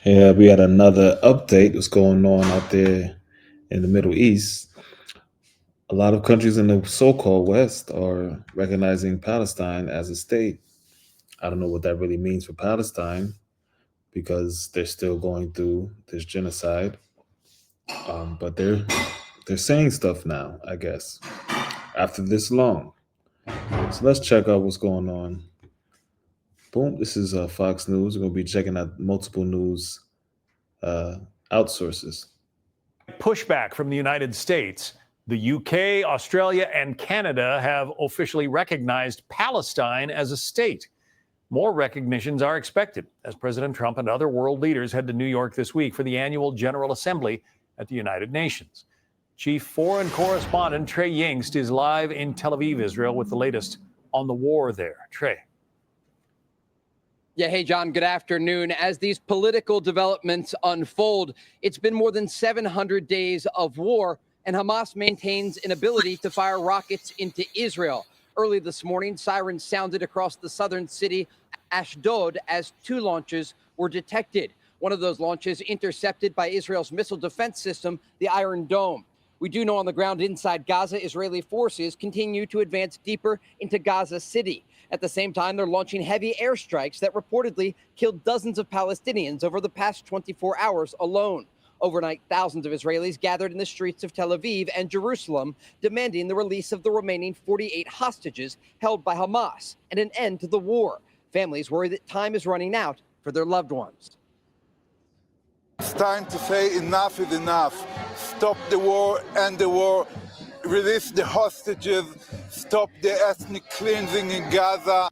Yeah, we had another update. What's going on out there in the Middle East? A lot of countries in the so-called West are recognizing Palestine as a state. I don't know what that really means for Palestine because they're still going through this genocide. But they're saying stuff now, I guess, after this long. So let's check out what's going on. Boom. This is Fox News. We're gonna be checking out multiple news uh, outsources. Pushback from the United States. The UK, Australia, and Canada have officially recognized Palestine as a state. More recognitions are expected as President Trump and other world leaders head to New York this week for the annual General Assembly at the United Nations. Chief Foreign Correspondent Trey Yingst is live in Tel Aviv, Israel, with the latest on the war there. Trey. Yeah, hey, John, good afternoon. As these political developments unfold, it's been more than 700 days of war, and Hamas maintains an ability to fire rockets into Israel. Early this morning, sirens sounded across the southern city, Ashdod, as 2 launches were detected. One of those launches intercepted by Israel's missile defense system, the Iron Dome. We do know on the ground inside Gaza, Israeli forces continue to advance deeper into Gaza City. At the same time, they're launching heavy airstrikes that reportedly killed dozens of Palestinians over the past 24 hours alone. Overnight, thousands of Israelis gathered in the streets of Tel Aviv and Jerusalem, demanding the release of the remaining 48 hostages held by Hamas and an end to the war. Families worry that time is running out for their loved ones. It's time to say enough is enough. Stop the war, end the war, release the hostages, stop the ethnic cleansing in Gaza.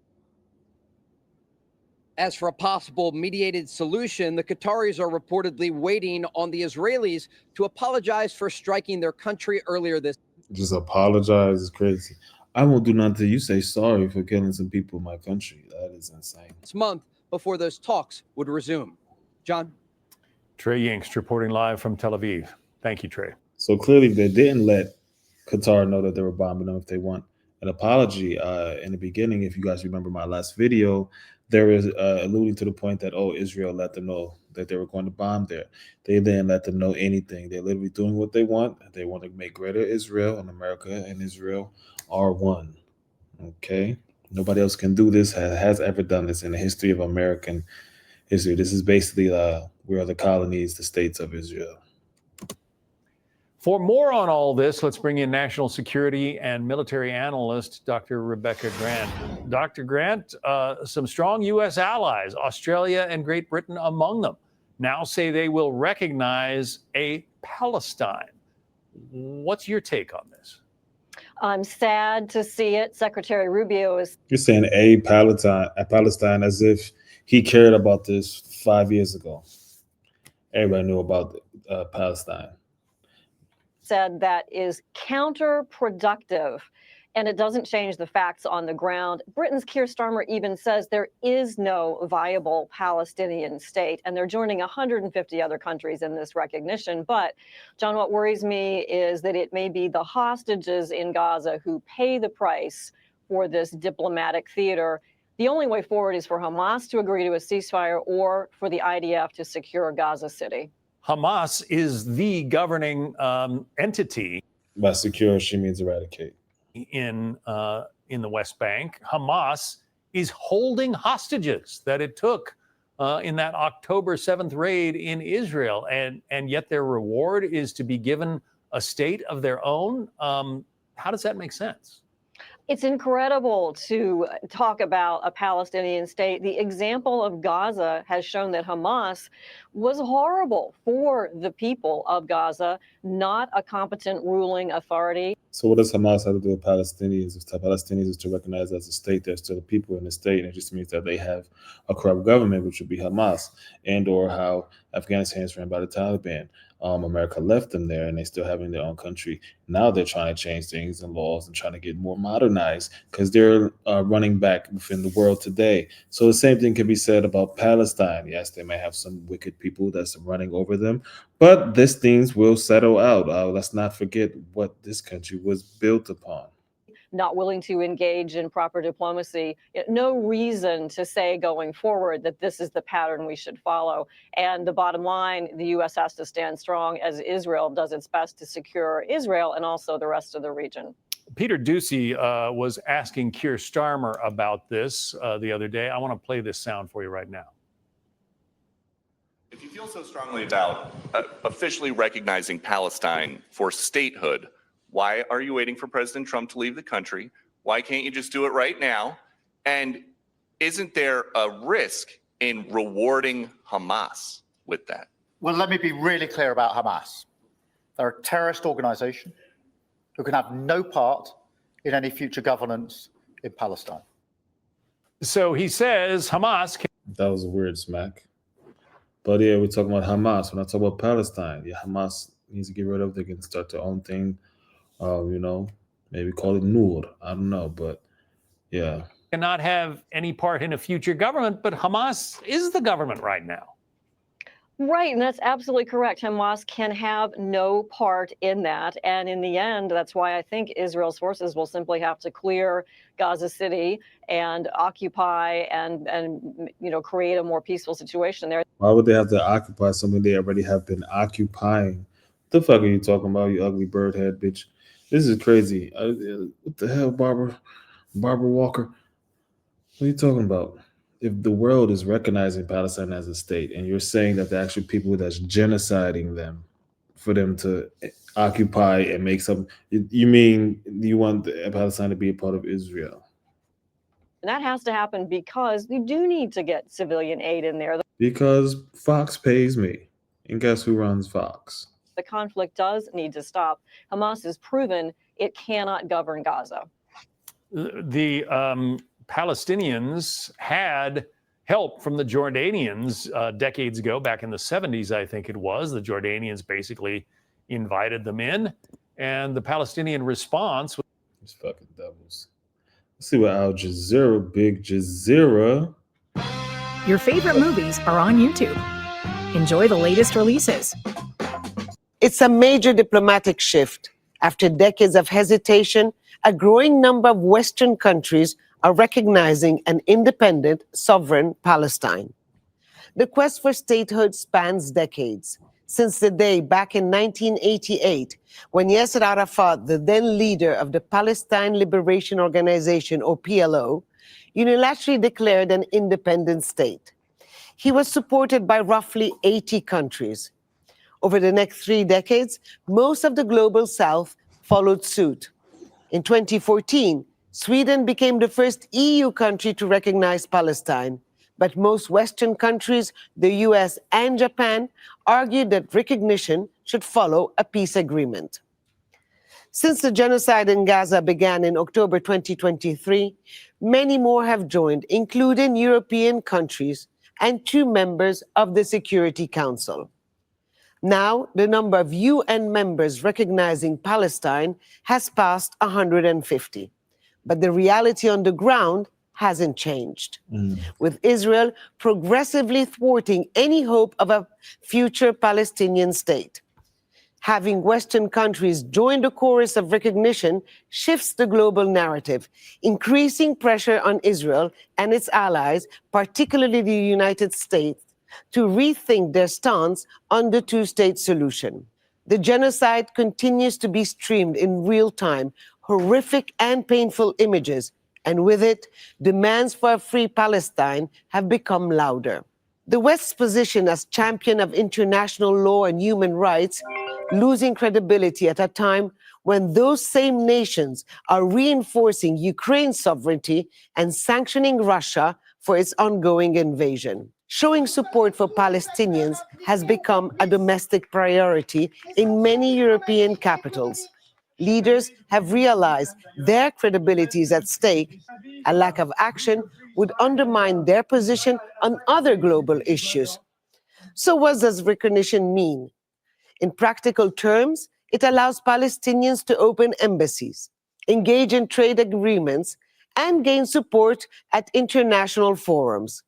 As for a possible mediated solution, the Qataris are reportedly waiting on the Israelis to apologize for striking their country earlier this. Just apologize is crazy. I won't do nothing till you say sorry for killing some people in my country. That is insane. Month before those talks would resume. John? Trey Yingst reporting live from Tel Aviv. Thank you, Trey. So clearly they didn't let Qatar know that they were bombing them. If they want an apology in the beginning, if you guys remember my last video, there is alluding to the point that, oh, Israel let them know that they were going to bomb there. They didn't let them know anything. They're literally doing what they want. They want to make greater Israel, and America and Israel are one. Okay? Nobody else can do this, has ever done this in the history of American history. This is basically we are the colonies, the states of Israel. For more on all this, let's bring in national security and military analyst Dr. Rebecca Grant. Dr. Grant, some strong U.S. allies, Australia and Great Britain among them, now say they will recognize a Palestine. What's your take on this? I'm sad to see it. Secretary Rubio is. You're saying a Palestine as if he cared about this 5 years ago. Everybody knew about Palestine. Said that is counterproductive, and it doesn't change the facts on the ground. Britain's Keir Starmer even says there is no viable Palestinian state, and they're joining 150 other countries in this recognition. But, John, what worries me is that it may be the hostages in Gaza who pay the price for this diplomatic theater. The only way forward is for Hamas to agree to a ceasefire or for the IDF to secure Gaza City. Hamas is the governing entity. By secure, she means eradicate. In the West Bank, Hamas is holding hostages that it took in that October 7th raid in Israel, and yet their reward is to be given a state of their own. How does that make sense? It's incredible to talk about a Palestinian state. The example of Gaza has shown that Hamas was horrible for the people of Gaza, not a competent ruling authority. So what does Hamas have to do with Palestinians? If the Palestinians is to recognize as a state, there's still the people in the state, and it just means that they have a corrupt government, which would be Hamas, and or how Afghanistan is ran by the Taliban. America left them there, and they still having their own country. Now they're trying to change things and laws and trying to get more modernized because they're running back within the world today. So the same thing can be said about Palestine. Yes, they may have some wicked people that's running over them, but these things will settle out. Let's not forget what this country was built upon. not willing to engage in proper diplomacy. No reason to say going forward that this is the pattern we should follow. And the bottom line, the U.S. has to stand strong as Israel does its best to secure Israel and also the rest of the region. Peter Doocy was asking Keir Starmer about this the other day. I want to play this sound for you right now. If you feel so strongly about officially recognizing Palestine for statehood, why are you waiting for President Trump to leave the country? Why can't you just do it right now? And isn't there a risk in rewarding Hamas with that? Well, let me be really clear about Hamas. They're a terrorist organization who can have no part in any future governance in Palestine. So he says Hamas can. That was a weird smack. But yeah, we're talking about Hamas. We're not talking about Palestine. Yeah, Hamas needs to get rid of. They can start their own thing. Maybe call it Nur. I don't know, but yeah. Cannot have any part in a future government, but Hamas is the government right now. Right, and that's absolutely correct. Hamas can have no part in that. And in the end, that's why I think Israel's forces will simply have to clear Gaza City and occupy and create a more peaceful situation there. Why would they have to occupy something they already have been occupying? What the fuck are you talking about, you ugly bird head bitch? This is crazy. What the hell, Barbara Walker? What are you talking about? If the world is recognizing Palestine as a state, and you're saying that the actual people that's genociding them for them to occupy and make some, you mean you want Palestine to be a part of Israel? And that has to happen because you do need to get civilian aid in there. Because Fox pays me. And guess who runs Fox? The conflict does need to stop. Hamas has proven it cannot govern Gaza. The Palestinians had help from the Jordanians decades ago, back in the 70s, I think it was. The Jordanians basically invited them in, and the Palestinian response was... These fucking devils. Let's see what Al Jazeera, Big Jazeera. Your favorite movies are on YouTube. Enjoy the latest releases. It's a major diplomatic shift. After decades of hesitation, a growing number of Western countries are recognizing an independent, sovereign Palestine. The quest for statehood spans decades, since the day back in 1988 when Yasser Arafat, the then leader of the Palestine Liberation Organization, or PLO, unilaterally declared an independent state. He was supported by roughly 80 countries. Over the next 3 decades, most of the global South followed suit. In 2014, Sweden became the first EU country to recognize Palestine, but most Western countries, the US and Japan, argued that recognition should follow a peace agreement. Since the genocide in Gaza began in October 2023, many more have joined, including European countries and 2 members of the Security Council. Now, the number of UN members recognizing Palestine has passed 150. But the reality on the ground hasn't changed, with Israel progressively thwarting any hope of a future Palestinian state. Having Western countries join the chorus of recognition shifts the global narrative, increasing pressure on Israel and its allies, particularly the United States, to rethink their stance on the 2-state solution. The genocide continues to be streamed in real time, horrific and painful images, and with it, demands for a free Palestine have become louder. The West's position as champion of international law and human rights losing credibility at a time when those same nations are reinforcing Ukraine's sovereignty and sanctioning Russia for its ongoing invasion. Showing support for Palestinians has become a domestic priority in many European capitals. Leaders have realized their credibility is at stake. A lack of action would undermine their position on other global issues. So what does recognition mean? In practical terms, it allows Palestinians to open embassies, engage in trade agreements, and gain support at international forums.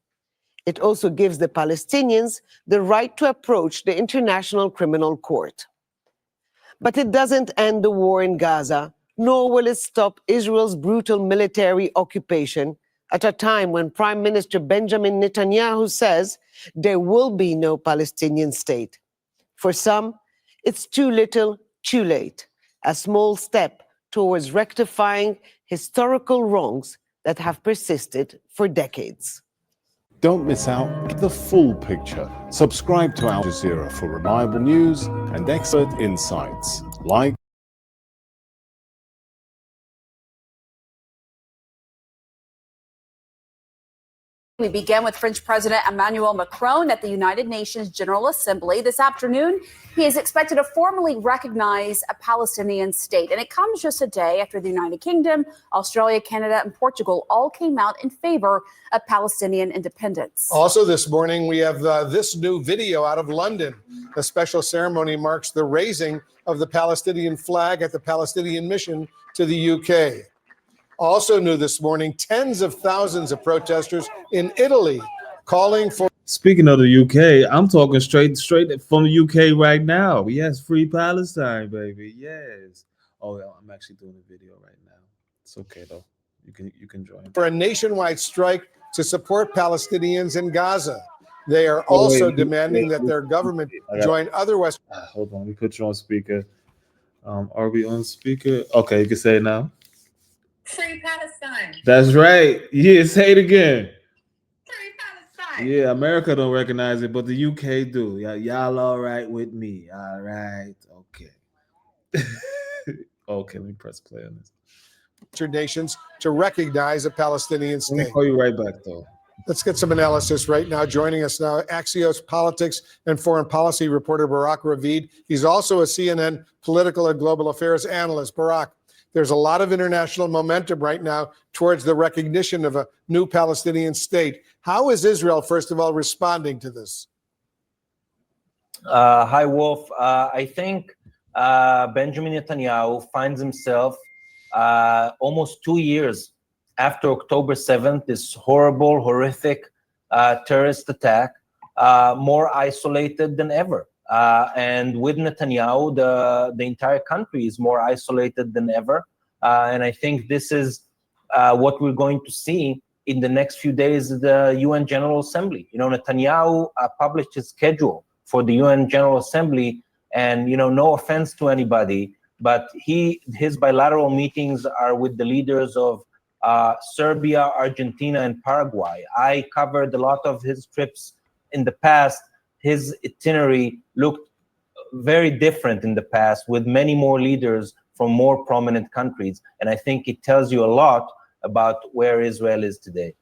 It also gives the Palestinians the right to approach the International Criminal Court. But it doesn't end the war in Gaza, nor will it stop Israel's brutal military occupation at a time when Prime Minister Benjamin Netanyahu says there will be no Palestinian state. For some, it's too little, too late, a small step towards rectifying historical wrongs that have persisted for decades. Don't miss out. Get the full picture. Subscribe to Al Jazeera for reliable news and expert insights. Like, We begin with French President Emmanuel Macron at the United Nations General Assembly. This afternoon, he is expected to formally recognize a Palestinian state. And it comes just a day after the United Kingdom, Australia, Canada, and Portugal all came out in favor of Palestinian independence. Also this morning, we have this new video out of London. The special ceremony marks the raising of the Palestinian flag at the Palestinian mission to the UK. Also new this morning, tens of thousands of protesters in Italy calling for... Speaking of the UK, I'm talking straight from the UK right now. Yes, free Palestine, baby. Yes. Oh, yeah, I'm actually doing a video right now. It's okay though. You can join. For a nationwide strike to support Palestinians in Gaza. They are also demanding that their government join other West. Hold on, we put you on speaker. Are we on speaker? Okay, you can say it now. Free Palestine. That's right. Yeah, say it again. Free Palestine. Yeah, America don't recognize it, but the UK do. Y'all all right with me? All right. Okay. Okay, let me press play on this. Nations to recognize a Palestinian state. Let me call you right back, though. Let's get some analysis right now. Joining us now, Axios politics and foreign policy reporter Barak Ravid. He's also a CNN political and global affairs analyst. Barak, there's a lot of international momentum right now towards the recognition of a new Palestinian state. How is Israel, first of all, responding to this? Hi, Wolf. I think Benjamin Netanyahu finds himself almost 2 years after October 7th, this horrible, horrific terrorist attack, more isolated than ever. And with Netanyahu, the entire country is more isolated than ever. And I think this is what we're going to see in the next few days of the UN General Assembly. You know, Netanyahu published his schedule for the UN General Assembly, and, you know, no offense to anybody, but his bilateral meetings are with the leaders of Serbia, Argentina, and Paraguay. I covered a lot of his trips in the past. His itinerary looked very different in the past, with many more leaders from more prominent countries. And I think it tells you a lot about where Israel is today.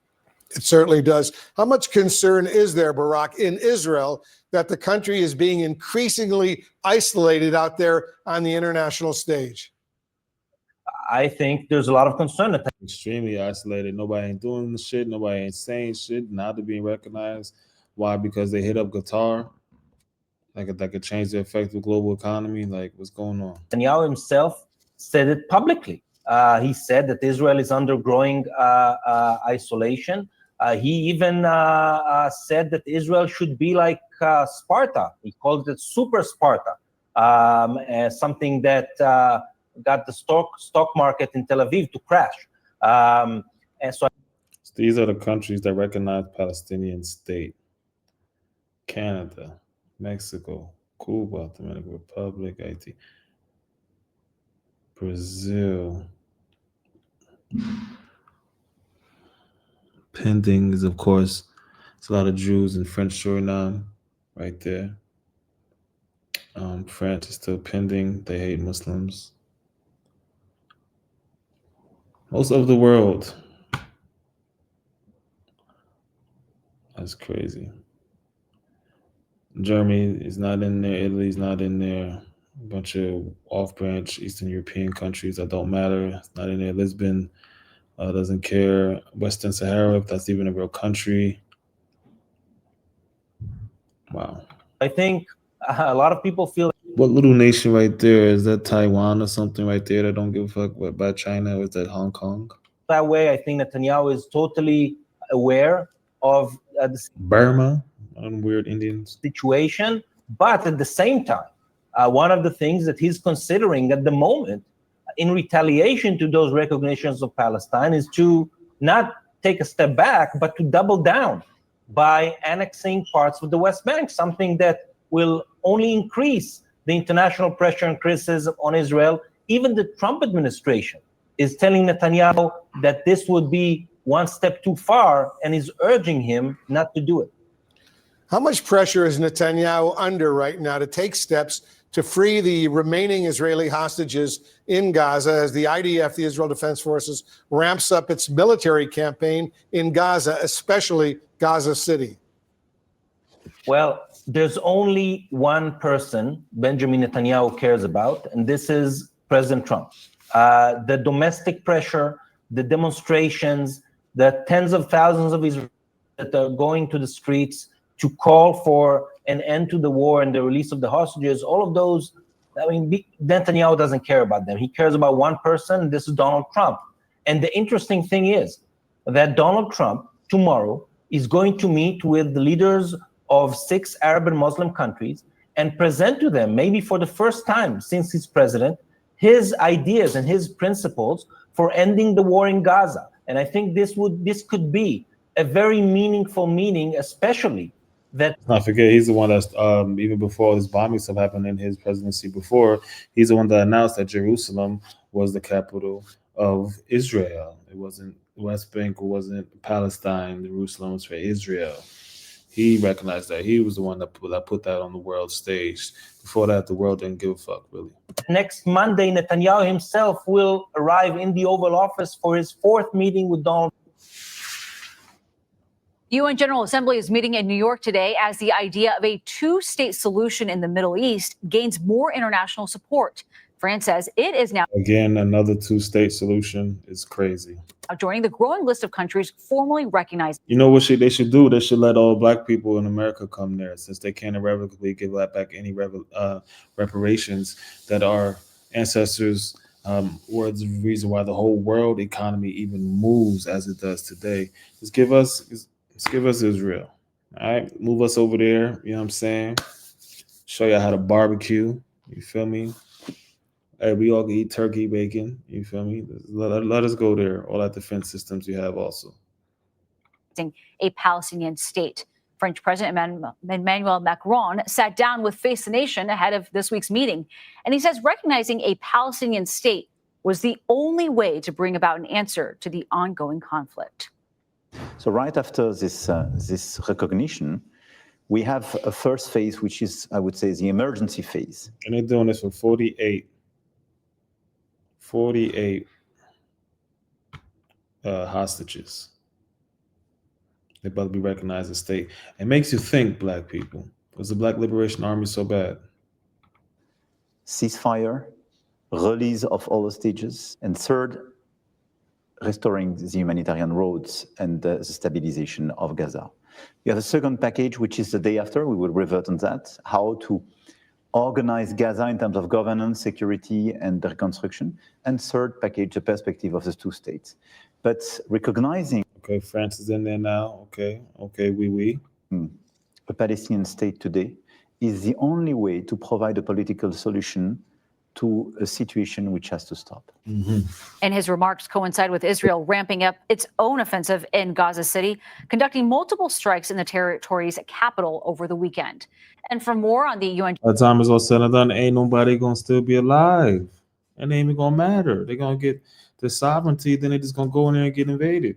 It certainly does. How much concern is there, Barak, in Israel that the country is being increasingly isolated out there on the international stage? I think there's a lot of concern. Extremely isolated. Nobody ain't doing the shit. Nobody ain't saying shit. Now they're being recognized. Why? Because they hit up Qatar. Like that could change the effect of global economy. Like, what's going on? Netanyahu himself said it publicly. He said that Israel is undergoing isolation. He even said that Israel should be like Sparta. He called it Super Sparta, something that got the stock market in Tel Aviv to crash. And so these are the countries that recognize Palestinian state: Canada, Mexico, Cuba, Dominican Republic, Haiti, Brazil. Pending is, of course, it's a lot of Jews in French Suriname right there. France is still pending. They hate Muslims. Most of the world. That's crazy. Germany is not in there. Italy's not in there. A bunch of off-branch Eastern European countries that don't matter. It's not in there. Lisbon doesn't care. Western Sahara, if that's even a real country. Wow. I think a lot of people feel... What little nation right there? Is that Taiwan or something right there that don't give a fuck about China? Or is that Hong Kong? That way, I think Netanyahu is totally aware of the Burma, weird Indians situation. But at the same time, one of the things that he's considering at the moment in retaliation to those recognitions of Palestine, is to not take a step back, but to double down by annexing parts of the West Bank, something that will only increase the international pressure and criticism on Israel. Even the Trump administration is telling Netanyahu that this would be one step too far and is urging him not to do it. How much pressure is Netanyahu under right now to take steps to free the remaining Israeli hostages in Gaza as the IDF, the Israel Defense Forces, ramps up its military campaign in Gaza, especially Gaza City? Well, there's only one person Benjamin Netanyahu cares about, and this is President Trump. The domestic pressure, the demonstrations, the tens of thousands of Israelis that are going to the streets to call for an end to the war and the release of the hostages, all of those, I mean, Netanyahu doesn't care about them. He cares about one person, and this is Donald Trump. And the interesting thing is that Donald Trump tomorrow is going to meet with the leaders of 6 Arab and Muslim countries and present to them, maybe for the first time since he's president, his ideas and his principles for ending the war in Gaza. And I think this could be a very meaningful meeting, especially that. Let's not forget, he's the one that's even before this bombing stuff happened in his presidency before, he's the one that announced that Jerusalem was the capital of Israel. It wasn't West Bank, it wasn't Palestine. Jerusalem was for Israel. He recognized that. He was the one that put that on the world stage. Before that, the world didn't give a fuck, really. Next Monday, Netanyahu himself will arrive in the Oval Office for his 4th meeting with Donald. The UN General Assembly is meeting in New York today as the idea of a 2-state solution in the Middle East gains more international support. France says it is now Again, another 2-state solution is crazy. joining the growing list of countries formally recognized. You know what they should do? They should let all black people in America come there, since they can't irrevocably give back any reparations that our ancestors were the reason why the whole world economy even moves as it does today. Just give us Israel. All right, move us over there. You know what I'm saying? Show you how to barbecue. You feel me? Hey, we all can eat turkey, bacon. You feel me? Let us go there. All that defense systems you have also. A Palestinian state. French President Emmanuel Macron sat down with Face the Nation ahead of this week's meeting, and he says recognizing a Palestinian state was the only way to bring about an answer to the ongoing conflict. So right after this recognition, we have a first phase, which is, I would say, the emergency phase. And they're doing this for 48 hostages. They're about to be recognized as state. It makes you think, black people. Was the Black Liberation Army so bad? Ceasefire, release of all hostages, and third, restoring the humanitarian roads and the stabilization of Gaza. You have a second package, which is the day after. We will revert on that, how to organize Gaza in terms of governance, security, and reconstruction. And third package, the perspective of the 2 states. But recognizing... Okay, France is in there now. Okay, oui. A Palestinian state today is the only way to provide a political solution to a situation which has to stop. And his remarks coincide with Israel ramping up its own offensive in Gaza City, conducting multiple strikes in the territory's capital over the weekend. And for more on the UN... By the time it's all said and done, ain't nobody going to still be alive. And it ain't even going to matter. They're going to get the sovereignty, then they're just going to go in there and get invaded.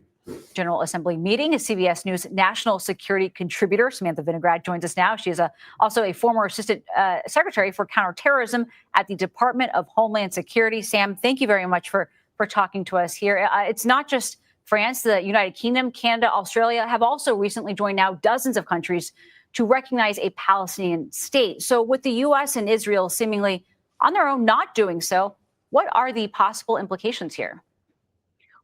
General Assembly meeting. CBS News national security contributor Samantha Vinograd joins us now. She is also a former assistant secretary for counterterrorism at the Department of Homeland Security. Sam, thank you very much for talking to us here. It's not just France, the United Kingdom, Canada, Australia have also recently joined now dozens of countries to recognize a Palestinian state. So with the U.S. and Israel seemingly on their own not doing so, what are the possible implications here?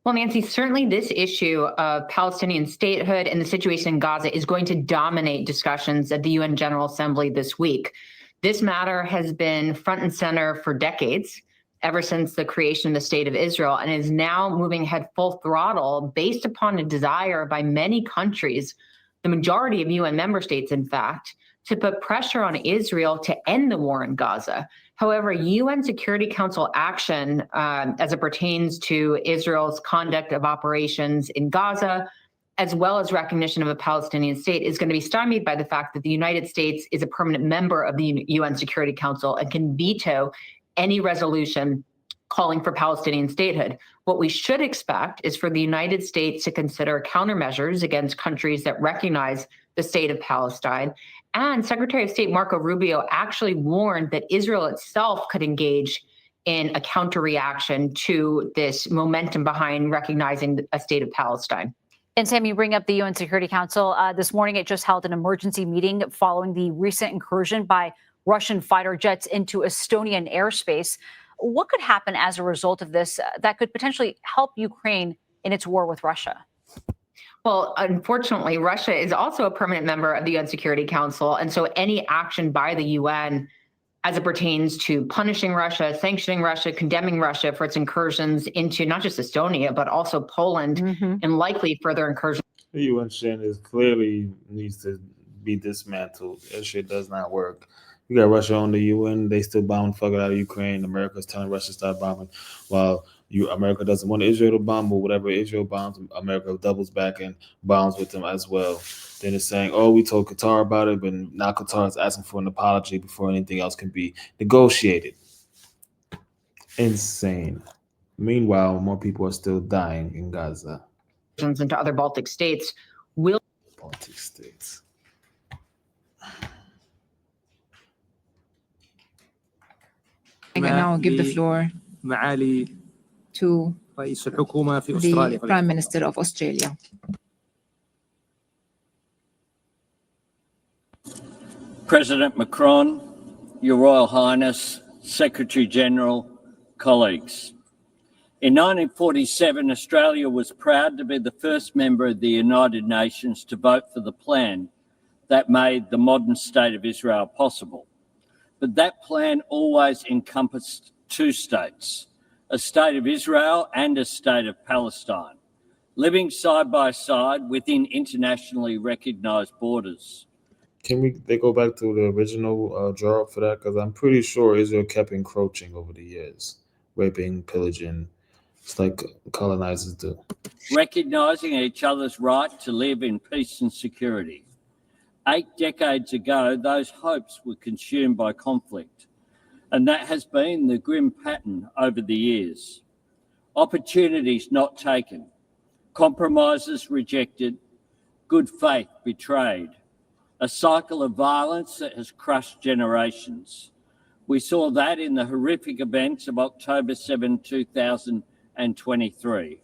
Well, Nancy, certainly this issue of Palestinian statehood and the situation in Gaza is going to dominate discussions at the UN General Assembly this week. This matter has been front and center for decades, ever since the creation of the State of Israel, and is now moving ahead full throttle based upon a desire by many countries, the majority of UN member states, in fact, to put pressure on Israel to end the war in Gaza. However, UN Security Council action as it pertains to Israel's conduct of operations in Gaza, as well as recognition of a Palestinian state, is going to be stymied by the fact that the United States is a permanent member of the UN Security Council and can veto any resolution calling for Palestinian statehood. What we should expect is for the United States to consider countermeasures against countries that recognize the state of Palestine. And Secretary of State Marco Rubio actually warned that Israel itself could engage in a counter-reaction to this momentum behind recognizing a state of Palestine. And Sam, you bring up the UN Security Council. This morning, it just held an emergency meeting following the recent incursion by Russian fighter jets into Estonian airspace. What could happen as a result of this that could potentially help Ukraine in its war with Russia? Well, unfortunately, Russia is also a permanent member of the UN Security Council. And so any action by the UN as it pertains to punishing Russia, sanctioning Russia, condemning Russia for its incursions into not just Estonia, but also Poland, and likely further incursions. The UN is clearly needs to be dismantled. That shit does not work. You got Russia on the UN, they still bomb the fuck out of Ukraine. America's telling Russia to stop bombing, while America doesn't want Israel to bomb, but whatever Israel bombs, America doubles back and bombs with them as well. Then it's saying, oh, we told Qatar about it, but now Qatar is asking for an apology before anything else can be negotiated. Insane. Meanwhile, more people are still dying in Gaza. Into other Baltic states will. Baltic states. And now I'll give the floor to the Prime Minister of Australia. President Macron, Your Royal Highness, Secretary General, colleagues. In 1947, Australia was proud to be the first member of the United Nations to vote for the plan that made the modern state of Israel possible. But that plan always encompassed two states, a state of Israel and a state of Palestine, living side by side within internationally recognized borders. Can they go back to the original draw up for that? Because I'm pretty sure Israel kept encroaching over the years, raping, pillaging. It's like colonizers do. Recognizing each other's right to live in peace and security. 8 decades ago, those hopes were consumed by conflict, and that has been the grim pattern over the years. Opportunities not taken, compromises rejected, good faith betrayed, a cycle of violence that has crushed generations. We saw that in the horrific events of October 7, 2023.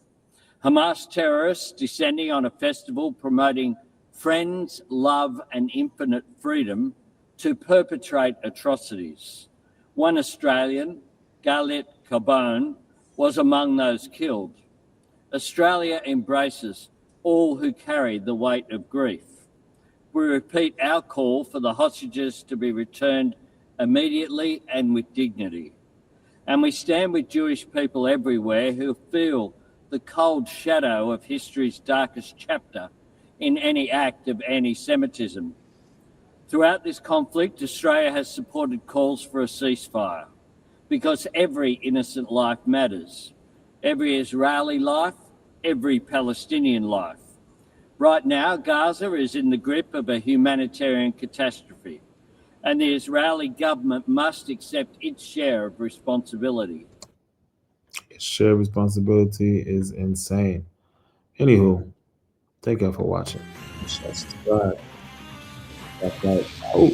Hamas terrorists descending on a festival promoting friends, love, and infinite freedom to perpetrate atrocities. One Australian, Galit Carbone, was among those killed. Australia embraces all who carry the weight of grief. We repeat our call for the hostages to be returned immediately and with dignity. And we stand with Jewish people everywhere who feel the cold shadow of history's darkest chapter in any act of anti-Semitism. Throughout this conflict, Australia has supported calls for a ceasefire because every innocent life matters. Every Israeli life, every Palestinian life. Right now, Gaza is in the grip of a humanitarian catastrophe, and the Israeli government must accept its share of responsibility. Its share of responsibility is insane. Anywho, thank you for watching. Subscribe. That's right. Oh.